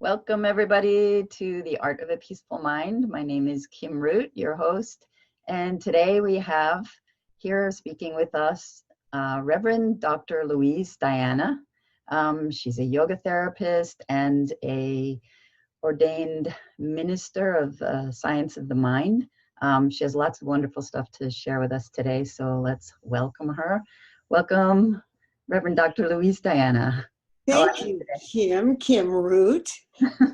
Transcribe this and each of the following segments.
Welcome, everybody, to The Art of a Peaceful Mind. My name is Kim Root, your host, and today we have here speaking with us Reverend Dr. Louise Diana. She's a yoga therapist and a ordained minister of science of the mind. She has lots of wonderful stuff to share with us today, so let's welcome her. Welcome, Reverend Dr. Louise Diana. Thank you, Kim Root.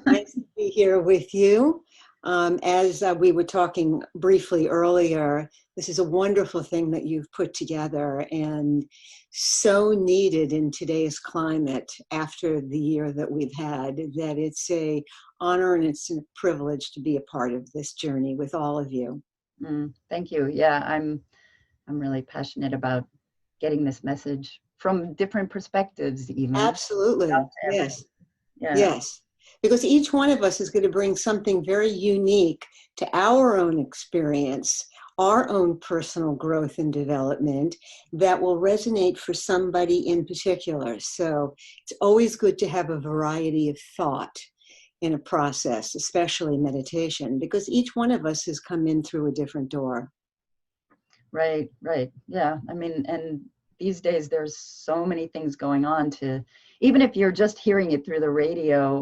Nice to be here with you. As we were talking briefly earlier, this is a wonderful thing that you've put together and so needed in today's climate after the year that we've had, that it's an honor and it's a privilege to be a part of this journey with all of you. Thank you. Yeah, I'm really passionate about getting this message from different perspectives, even. Absolutely. Yes. Yeah. Yes. Because each one of us is going to bring something very unique to our own experience, our own personal growth and development that will resonate for somebody in particular. So it's always good to have a variety of thought in a process, especially meditation, because each one of us has come in through a different door. Right. Yeah. I mean, and these days there's so many things going on even if you're just hearing it through the radio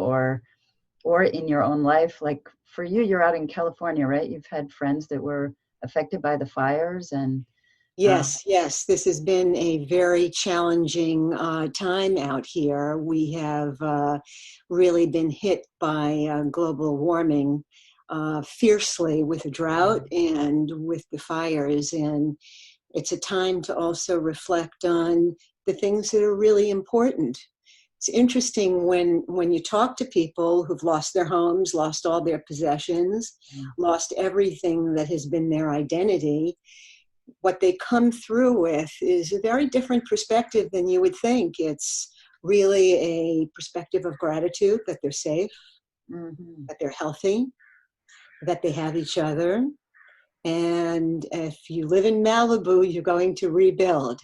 or in your own life, like for you, you're out in California, right? You've had friends that were affected by the fires and Yes. This has been a very challenging time out here. We have really been hit by global warming fiercely with the drought and with the fires. And it's a time to also reflect on the things that are really important. It's interesting when you talk to people who've lost their homes, lost all their possessions, lost everything that has been their identity. What they come through with is a very different perspective than you would think. It's really a perspective of gratitude that they're safe, that they're healthy, that they have each other. And if you live in Malibu, you're going to rebuild.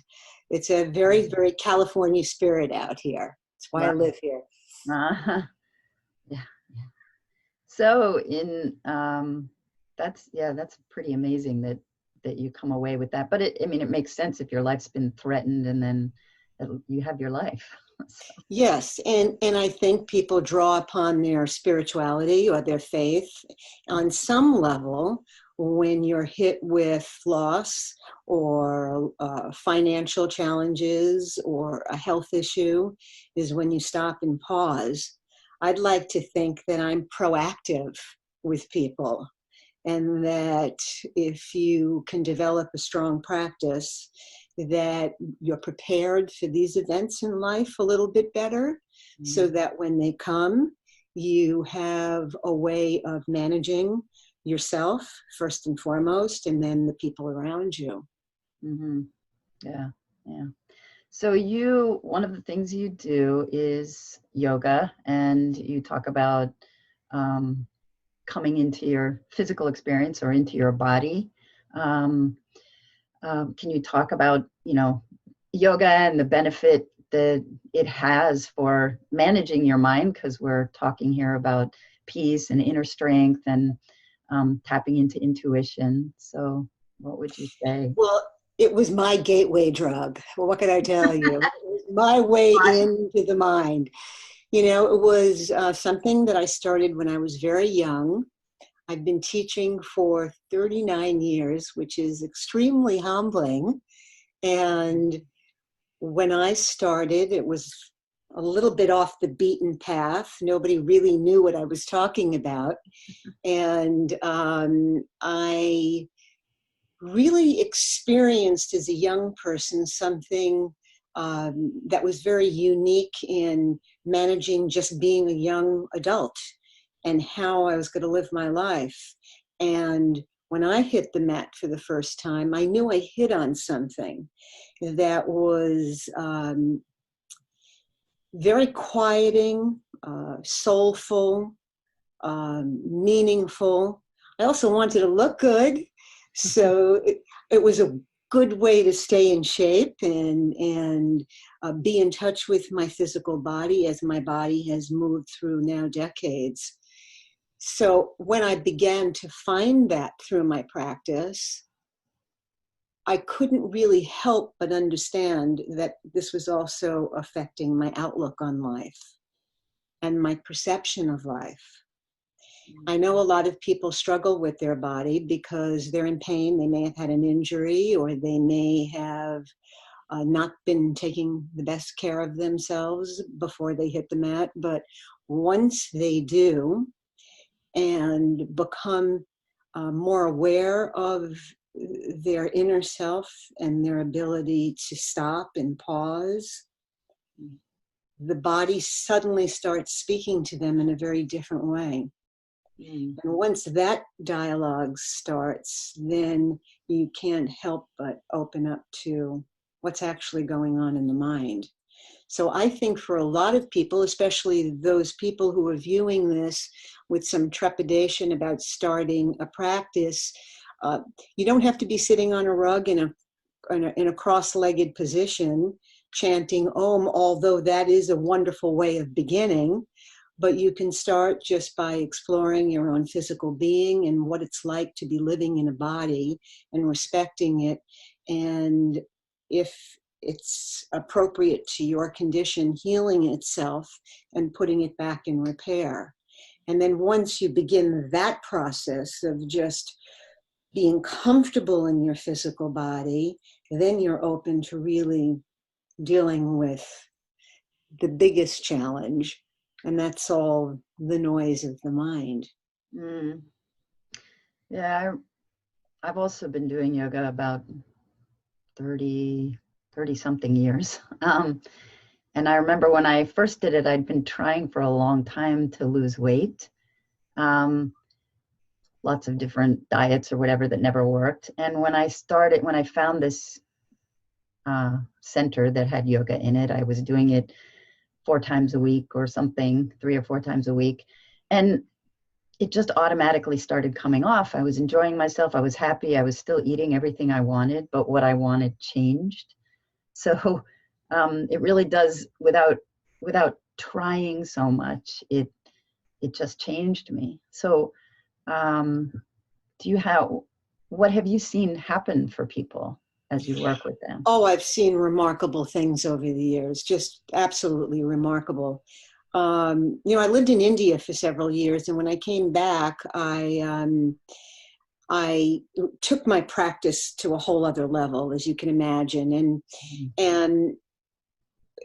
It's a very, very California spirit out here. That's why I live here. Yeah. So that's pretty amazing that you come away with that. But it makes sense if your life's been threatened and then you have your life. Yes, and I think people draw upon their spirituality or their faith on some level when you're hit with loss or financial challenges or a health issue, is when you stop and pause. I'd like to think that I'm proactive with people, and that if you can develop a strong practice, that you're prepared for these events in life a little bit better, so that when they come, you have a way of managing yourself first and foremost, and then the people around you. Yeah. So one of the things you do is yoga, and you talk about coming into your physical experience or into your body. Can you talk about, yoga and the benefit that it has for managing your mind? Because we're talking here about peace and inner strength and tapping into intuition. So what would you say? Well, it was my gateway drug. Well, what can I tell you? It was my way into the mind. It was something that I started when I was very young. I've been teaching for 39 years, which is extremely humbling. And when I started, it was a little bit off the beaten path. Nobody really knew what I was talking about. And I really experienced as a young person something that was very unique in managing just being a young adult and how I was going to live my life. And when I hit the mat for the first time, I knew I hit on something that was very quieting, soulful, meaningful. I also wanted to look good. So it was a good way to stay in shape and be in touch with my physical body as my body has moved through now decades. So when I began to find that through my practice, I couldn't really help but understand that this was also affecting my outlook on life and my perception of life. I know a lot of people struggle with their body because they're in pain. They may have had an injury, or they may have not been taking the best care of themselves before they hit the mat. But once they do and become more aware of their inner self and their ability to stop and pause, the body suddenly starts speaking to them in a very different way. And once that dialogue starts, then you can't help but open up to what's actually going on in the mind. So I think for a lot of people, especially those people who are viewing this with some trepidation about starting a practice, you don't have to be sitting on a rug in a cross-legged position chanting Om, although that is a wonderful way of beginning. But you can start just by exploring your own physical being and what it's like to be living in a body and respecting it. And if it's appropriate to your condition, healing itself and putting it back in repair. And then once you begin that process of just being comfortable in your physical body, then you're open to really dealing with the biggest challenge. And that's all the noise of the mind. Yeah, I've also been doing yoga about 30 something years. And I remember when I first did it, I'd been trying for a long time to lose weight. Lots of different diets or whatever that never worked. And when I found this center that had yoga in it, I was doing it 4 times a week or something, 3 or 4 times a week. And it just automatically started coming off. I was enjoying myself. I was happy. I was still eating everything I wanted, but what I wanted changed. So it really does, without trying so much, it just changed me. So what have you seen happen for people as you work with them? Oh, I've seen remarkable things over the years, just absolutely remarkable. I lived in India for several years, and when I came back, I took my practice to a whole other level, as you can imagine. And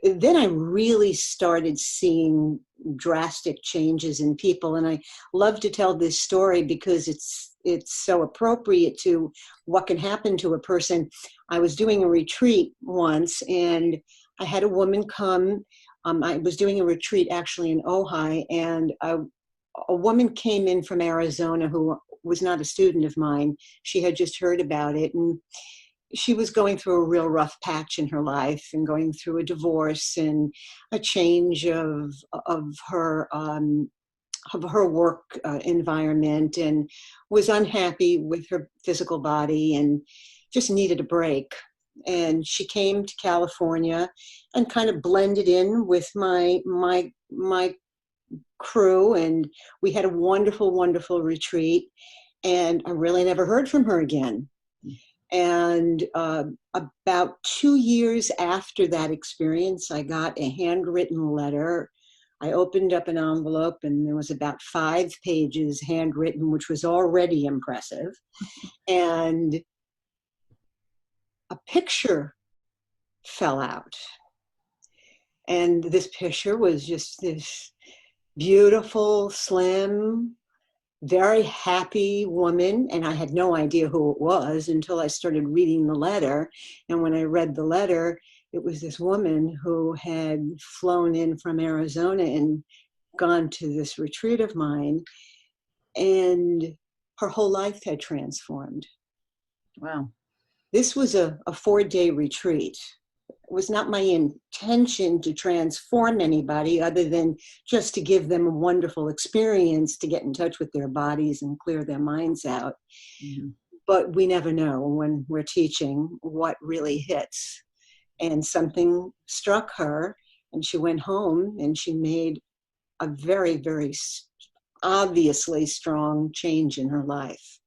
then I really started seeing drastic changes in people. And I love to tell this story because it's so appropriate to what can happen to a person. I was doing a retreat once, and I had a woman come. I was doing a retreat actually in Ojai, and a woman came in from Arizona who was not a student of mine. She had just heard about it, and she was going through a real rough patch in her life and going through a divorce and a change of her work environment, and was unhappy with her physical body and just needed a break. And she came to California and kind of blended in with my crew, and we had a wonderful, wonderful retreat. And I really never heard from her again. And about 2 years after that experience, I got a handwritten letter. I opened up an envelope, and there was about 5 pages handwritten, which was already impressive. And a picture fell out. And this picture was just this beautiful, slim, very happy woman. And I had no idea who it was until I started reading the letter. And when I read the letter, it was this woman who had flown in from Arizona and gone to this retreat of mine. And her whole life had transformed. Wow. This was a 4-day retreat. It was not my intention to transform anybody other than just to give them a wonderful experience to get in touch with their bodies and clear their minds out. Mm-hmm. But we never know when we're teaching what really hits. and something struck her, and she went home and she made a very, very obviously strong change in her life.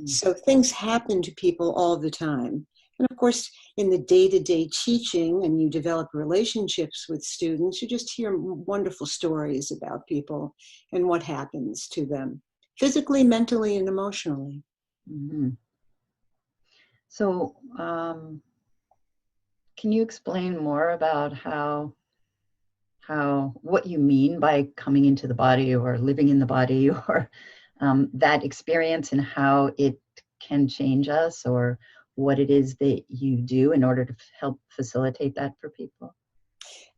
So things happen to people all the time. And of course, in the day-to-day teaching, and you develop relationships with students, you just hear wonderful stories about people and what happens to them, physically, mentally, and emotionally. Mm-hmm. So, can you explain more about what you mean by coming into the body or living in the body, or that experience, and how it can change us, or what it is that you do in order to help facilitate that for people?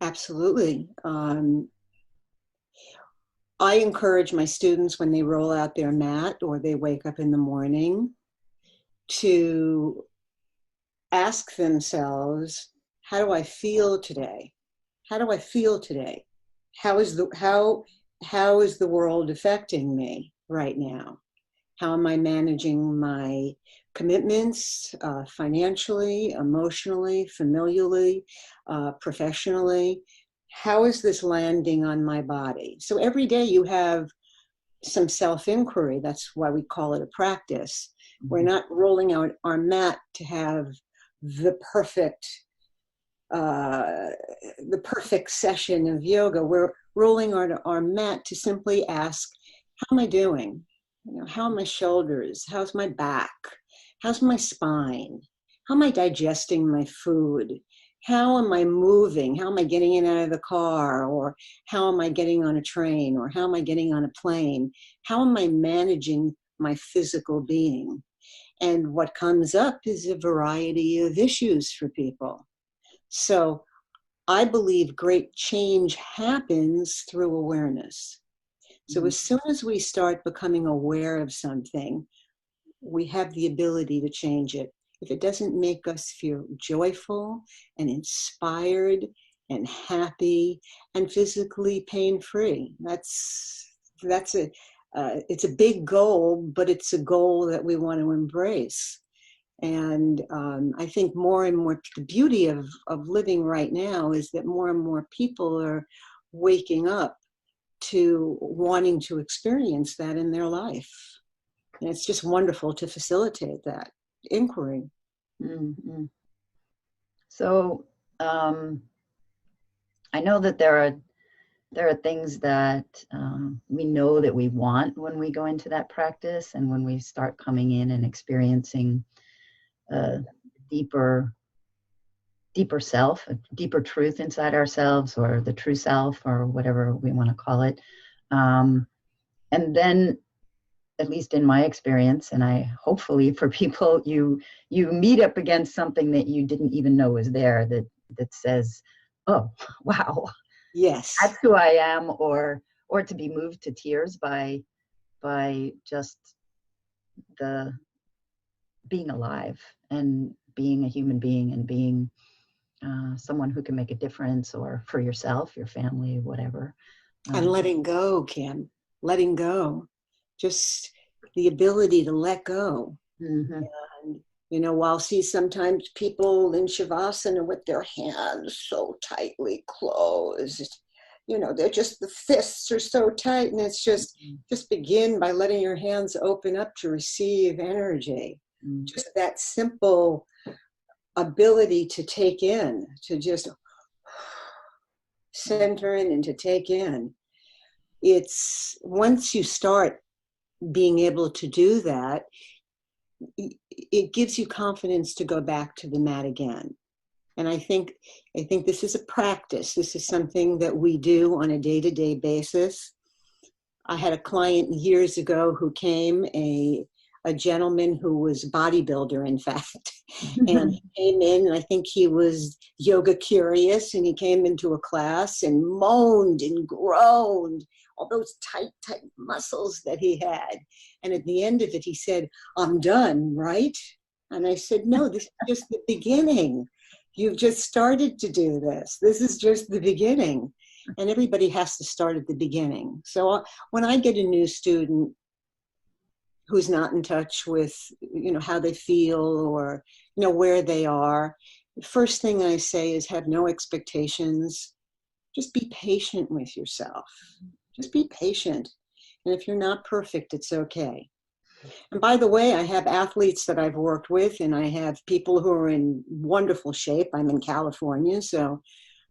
Absolutely. I encourage my students when they roll out their mat or they wake up in the morning to ask themselves, how do I feel today? How do I feel today? How is the world affecting me right now? How am I managing my commitments, financially, emotionally, familially, professionally? How is this landing on my body? So every day you have some self-inquiry. That's why we call it a practice. We're not rolling out our mat to have the perfect session of yoga. We're rolling our mat to simply ask, how am I doing? How are my shoulders? How's my back? How's my spine? How am I digesting my food? How am I moving? How am I getting in and out of the car? Or how am I getting on a train? Or how am I getting on a plane? How am I managing my physical being? And what comes up is a variety of issues for people. So I believe great change happens through awareness. So as soon as we start becoming aware of something, we have the ability to change it. If it doesn't make us feel joyful and inspired and happy and physically pain-free, it's a big goal, but it's a goal that we want to embrace. And I think more and more, the beauty of living right now is that more and more people are waking up to wanting to experience that in their life. And it's just wonderful to facilitate that inquiry. Mm-hmm. So I know that there are things that we know that we want when we go into that practice, and when we start coming in and experiencing a deeper self, a deeper truth inside ourselves, or the true self, or whatever we want to call it. And then, at least in my experience, and I hopefully for people, you meet up against something that you didn't even know was there, that says, oh, wow, yes, that's who I am, or to be moved to tears by just the being alive and being a human being, and being someone who can make a difference, or for yourself, your family, whatever. And letting go, Kim, letting go, just the ability to let go. Mm-hmm. And while see sometimes people in Shavasana with their hands so tightly closed, they're just, the fists are so tight, and it's just begin by letting your hands open up to receive energy. Mm-hmm. Just that simple ability to take in, to just center in and to take in. It's once you start being able to do that, it gives you confidence to go back to the mat again. And I think this is a practice. This is something that we do on a day-to-day basis. I had a client years ago who came, a gentleman who was a bodybuilder, in fact, and he came in, and I think he was yoga curious, and he came into a class and moaned and groaned, all those tight muscles that he had. And at the end of it, he said, I'm done, right? And I said, no, this is just the beginning. You've just started to do this. This is just the beginning. And everybody has to start at the beginning. So when I get a new student who's not in touch with, how they feel, or, where they are, first thing I say is have no expectations. Just be patient with yourself. Just be patient. And if you're not perfect, it's okay. And by the way, I have athletes that I've worked with, and I have people who are in wonderful shape. I'm in California, so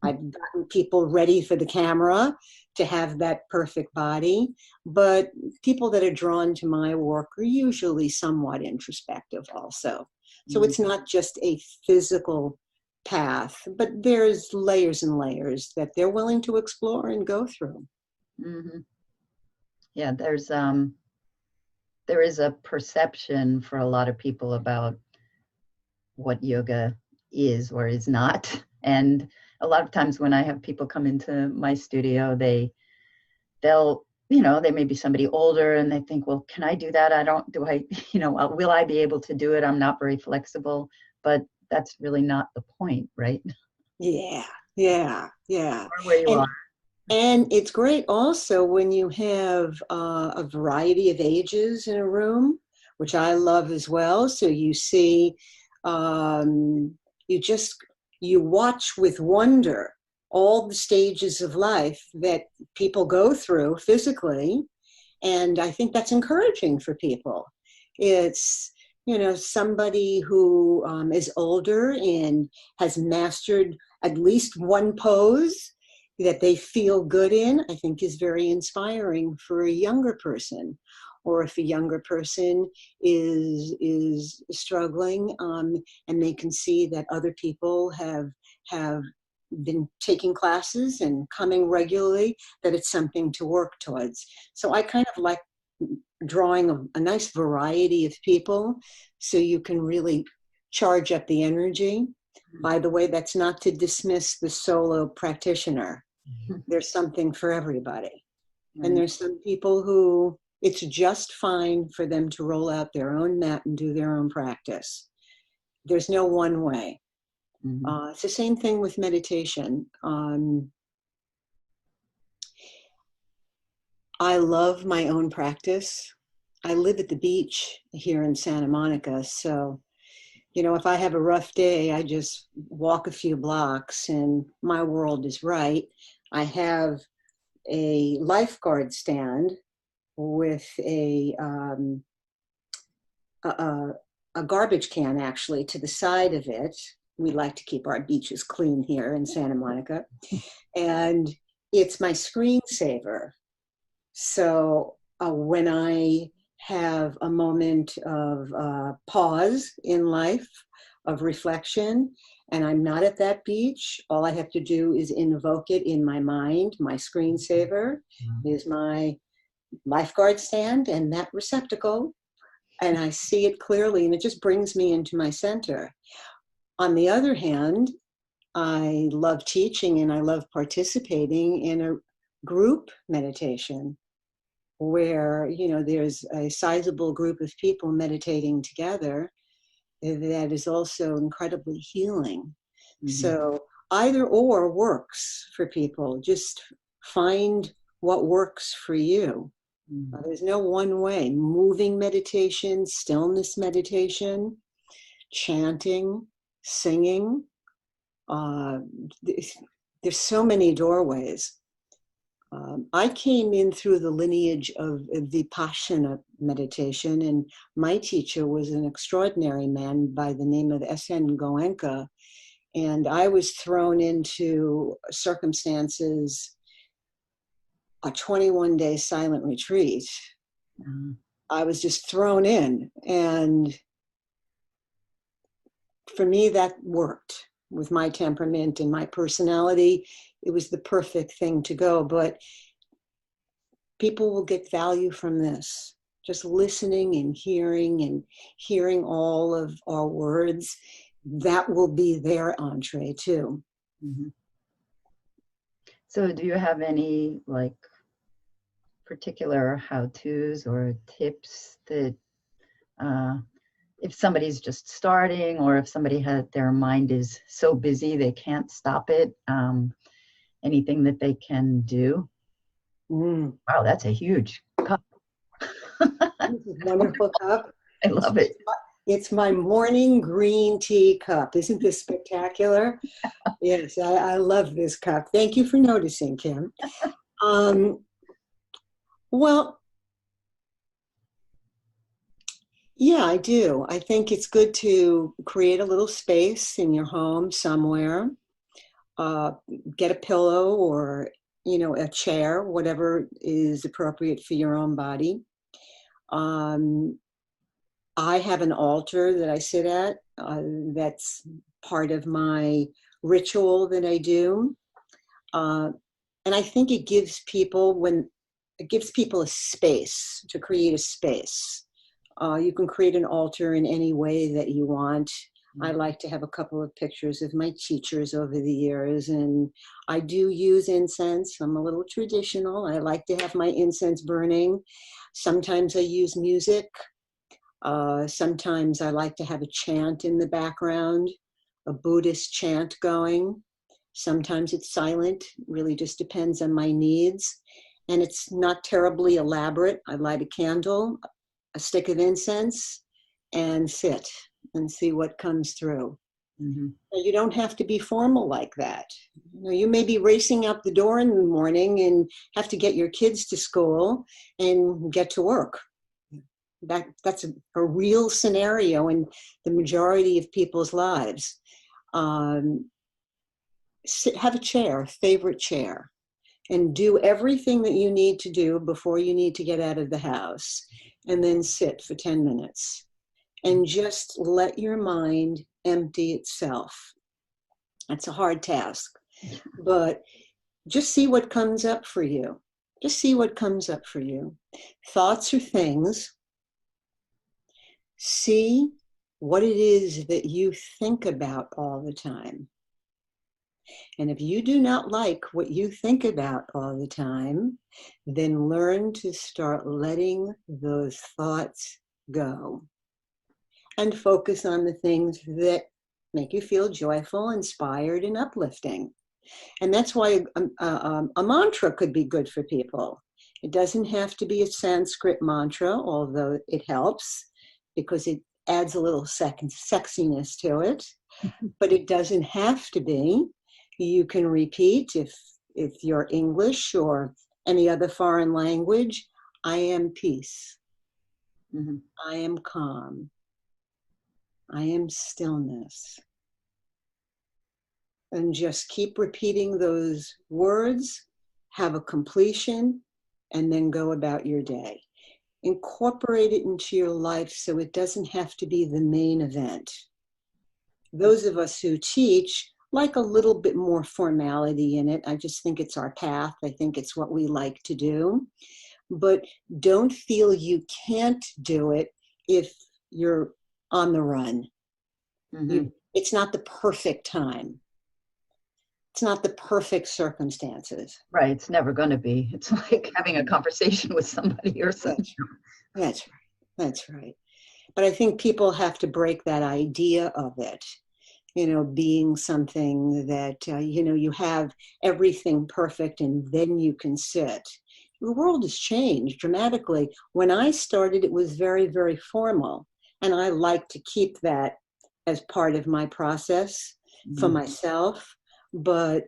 I've gotten people ready for the camera to have that perfect body. But people that are drawn to my work are usually somewhat introspective also. So it's not just a physical path, but there's layers and layers that they're willing to explore and go through. Mm-hmm. Yeah, there is a perception for a lot of people about what yoga is or is not. And a lot of times when I have people come into my studio, they'll, they may be somebody older and they think, well, can I do that? Will I be able to do it? I'm not very flexible, but that's really not the point, right? Yeah. Or where you are. And it's great also when you have a variety of ages in a room, which I love as well. So you see, you watch with wonder all the stages of life that people go through physically. And I think that's encouraging for people. It's, somebody who is older and has mastered at least one pose that they feel good in, I think is very inspiring for a younger person. Or if a younger person is struggling, and they can see that other people have been taking classes and coming regularly, that it's something to work towards. So I kind of like drawing a nice variety of people so you can really charge up the energy. By the way, that's not to dismiss the solo practitioner. There's something for everybody. And there's some people who it's just fine for them to roll out their own mat and do their own practice. There's no one way. It's the same thing with meditation. I love my own practice. I live at the beach here in Santa Monica. So, if I have a rough day, I just walk a few blocks and my world is right. I have a lifeguard stand with a garbage can actually to the side of it. We like to keep our beaches clean here in Santa Monica. And it's my screensaver. So when I have a moment of pause in life, of reflection, and I'm not at that beach, all I have to do is invoke it in my mind. My screensaver is my lifeguard stand and that receptacle, and I see it clearly, and it just brings me into my center. On the other hand, I love teaching and I love participating in a group meditation where, there's a sizable group of people meditating together that is also incredibly healing. So either or works for people. Just find what works for you. There's no one way. Moving meditation, stillness meditation, chanting, singing. There's so many doorways. I came in through the lineage of Vipassana meditation, and my teacher was an extraordinary man by the name of S.N. Goenka. And I was thrown into circumstances, a 21-day silent retreat. I was just thrown in. And for me, that worked with my temperament and my personality. It was the perfect thing to go. But people will get value from this. Just listening and hearing all of our words, that will be their entree too. So do you have any particular how-tos or tips that if somebody's just starting, or if somebody their mind is so busy they can't stop it, anything that they can do? Wow, that's a huge cup. Wonderful cup. I love it. It's my morning green tea cup. Isn't this spectacular? Yes, I love this cup. Thank you for noticing, Kim. Um, well, yeah, I do. I think it's good to create a little space in your home somewhere. Uh, get a pillow or, a chair, whatever is appropriate for your own body. Um, I have an altar that I sit at. That's part of my ritual that I do. Uh, and I think it gives people a space to create a space. You can create an altar in any way that you want. I like to have a couple of pictures of my teachers over the years, and I do use incense. I'm a little traditional. I like to have my incense burning. Sometimes I use music. Sometimes I like to have a chant in the background, a Buddhist chant going. Sometimes it's silent, really just depends on my needs. And it's not terribly elaborate. I light a candle, a stick of incense, and sit and see what comes through. Mm-hmm. You don't have to be formal like that. You may be racing out the door in the morning and have to get your kids to school and get to work. That's a real scenario in the majority of people's lives. Have a chair, a favorite chair, and do everything that you need to do before you need to get out of the house, and then sit for 10 minutes and just let your mind empty itself. That's a hard task, but just see what comes up for you. Just see what comes up for you. Thoughts or things. See what it is that you think about all the time. And if you do not like what you think about all the time, then learn to start letting those thoughts go and focus on the things that make you feel joyful, inspired, and uplifting. And that's why a mantra could be good for people. It doesn't have to be a Sanskrit mantra, although it helps because it adds a little sexiness to it, but it doesn't have to be. You can repeat, if you're English or any other foreign language, I am peace. Mm-hmm. I am calm. I am stillness. And just keep repeating those words, have a completion, and then go about your day. Incorporate it into your life so it doesn't have to be the main event. Those of us who teach like a little bit more formality in it. I just think it's our path. I think it's what we like to do. But don't feel you can't do it if you're on the run. Mm-hmm. It's not the perfect time. It's not the perfect circumstances. Right. It's never going to be. It's like having a conversation with somebody or something. That's right. That's right. But I think people have to break that idea of it, being something that, you have everything perfect and then you can sit. The world has changed dramatically. When I started, it was very, very formal. And I like to keep that as part of my process for myself. But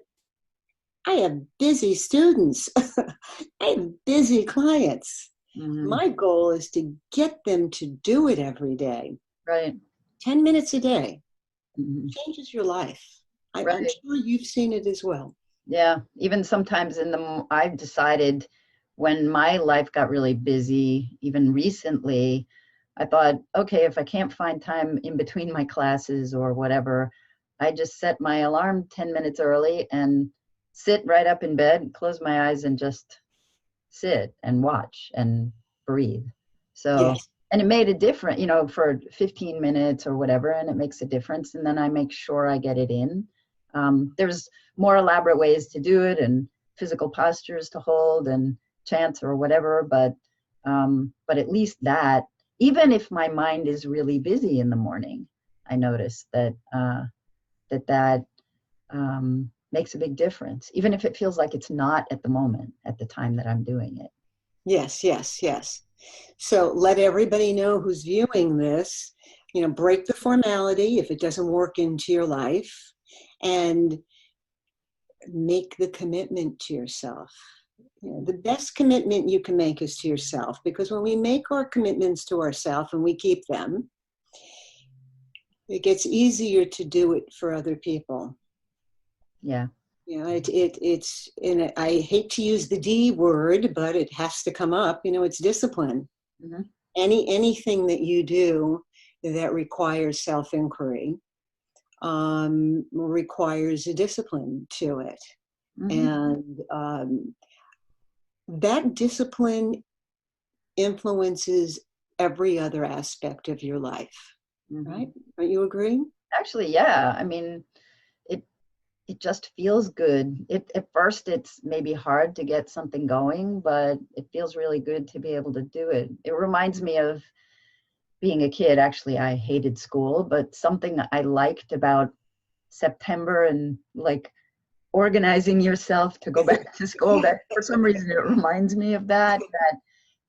I have busy students. I have busy clients. Mm-hmm. My goal is to get them to do it every day. Right. 10 minutes a day. Mm-hmm. Changes your life. I'm Right. sure you've seen it as well. Yeah. Even sometimes I've decided when my life got really busy, even recently, I thought, okay, if I can't find time in between my classes or whatever, I just set my alarm 10 minutes early and sit right up in bed, close my eyes and just sit and watch and breathe. So, Yes. And it made a difference, for 15 minutes or whatever, and it makes a difference. And then I make sure I get it in. There's more elaborate ways to do it and physical postures to hold and chants or whatever, but at least that, even if my mind is really busy in the morning, I notice that makes a big difference, even if it feels like it's not at the moment, at the time that I'm doing it. Yes, yes, yes. So let everybody know who's viewing this break the formality if it doesn't work into your life, and make the commitment to yourself. The best commitment you can make is to yourself, because when we make our commitments to ourselves and we keep them, it gets easier to do it for other people. Yeah. It's, and I hate to use the D word, but it has to come up. It's discipline. Mm-hmm. Anything that you do that requires self-inquiry requires a discipline to it. Mm-hmm. And that discipline influences every other aspect of your life. Mm-hmm. Right? Don't you agree? Actually, yeah. I mean, it just feels good. At first, it's maybe hard to get something going, but it feels really good to be able to do it. It reminds me of being a kid. Actually, I hated school, but something I liked about September and like organizing yourself to go back to school, that for some reason it reminds me of that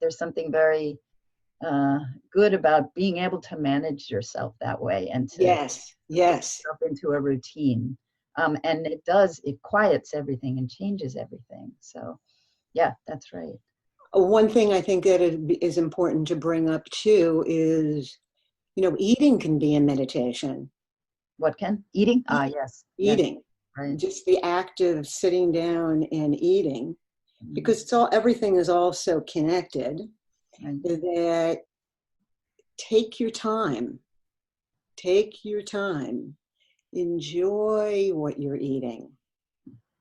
there's something very good about being able to manage yourself that way and to yes put yourself into a routine. And it quiets everything and changes everything. So yeah, that's right. One thing I think that is important to bring up too is, eating can be a meditation. What can? Eating? Yes. Eating. Yes. Right. Just the act of sitting down and eating, because everything is all so connected, right, that take your time. Enjoy what you're eating.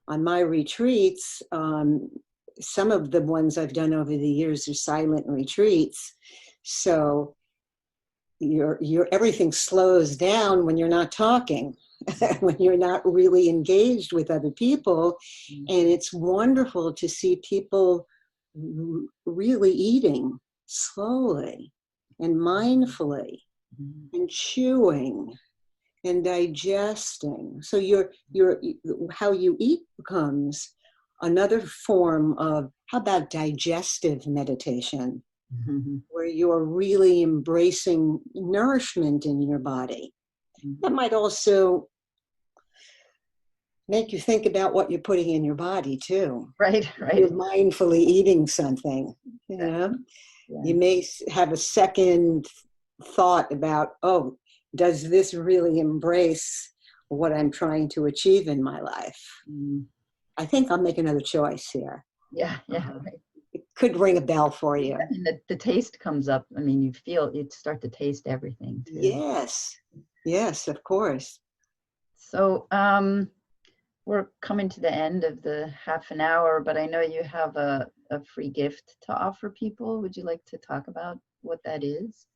On my retreats, some of the ones I've done over the years are silent retreats. So your everything slows down when you're not talking, when you're not really engaged with other people. And it's wonderful to see people really eating slowly and mindfully and chewing and digesting. So how you eat becomes another form of, how about digestive meditation, where you're really embracing nourishment in your body. That might also make you think about what you're putting in your body too. Right. You're mindfully eating something, Yeah. You may have a second thought about, does this really embrace what I'm trying to achieve in my life? I think I'll make another choice here. Yeah. Right. It could ring a bell for you. And the taste comes up. I mean, you start to taste everything too. Yes, of course. So we're coming to the end of the half an hour, but I know you have a free gift to offer people. Would you like to talk about what that is?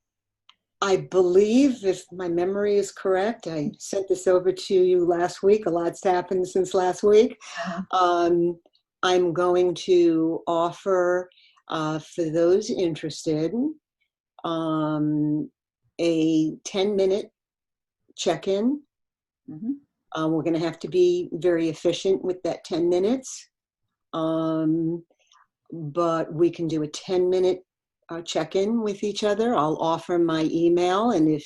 I believe, if my memory is correct, I sent this over to you last week. A lot's happened since last week. I'm going to offer, for those interested, a 10-minute check-in. We're going to have to be very efficient with that 10 minutes, but we can do a 10-minute check-in with each other. I'll offer my email, and if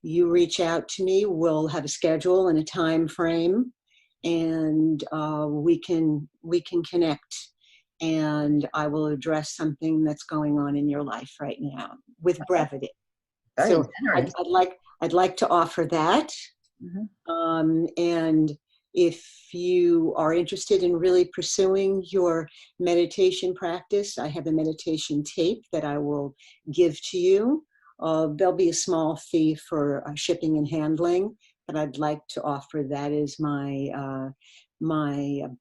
you reach out to me, we'll have a schedule and a time frame, and we can connect, and I will address something that's going on in your life right now with brevity. So I'd like to offer that. And if you are interested in really pursuing your meditation practice, I have a meditation tape that I will give to you. There'll be a small fee for shipping and handling, but I'd like to offer that as my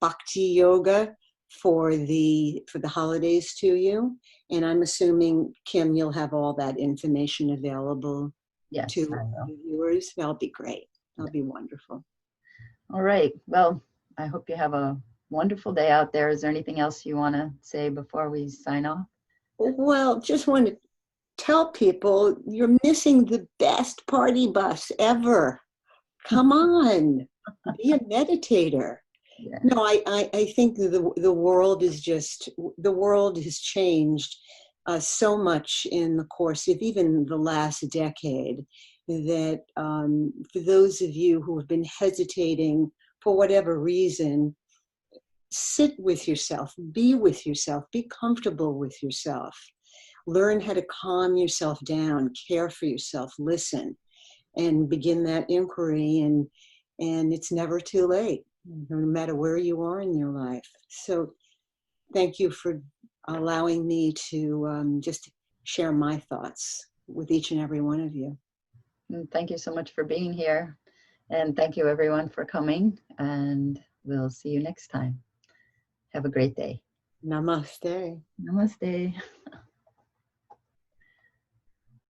bhakti yoga for the holidays to you. And I'm assuming, Kim, you'll have all that information available to the viewers. That'll be great. That'll be wonderful. All right. Well, I hope you have a wonderful day out there. Is there anything else you want to say before we sign off? Well, just want to tell people you're missing the best party bus ever. Come on, be a meditator. Yeah. No, I think the world has changed so much in the course of even the last decade. that for those of you who have been hesitating for whatever reason, sit with yourself, be comfortable with yourself, learn how to calm yourself down, care for yourself, listen, and begin that inquiry. And it's never too late, no matter where you are in your life. So thank you for allowing me to just share my thoughts with each and every one of you. And thank you so much for being here. And thank you everyone for coming, and we'll see you next time. Have a great day. Namaste. Namaste.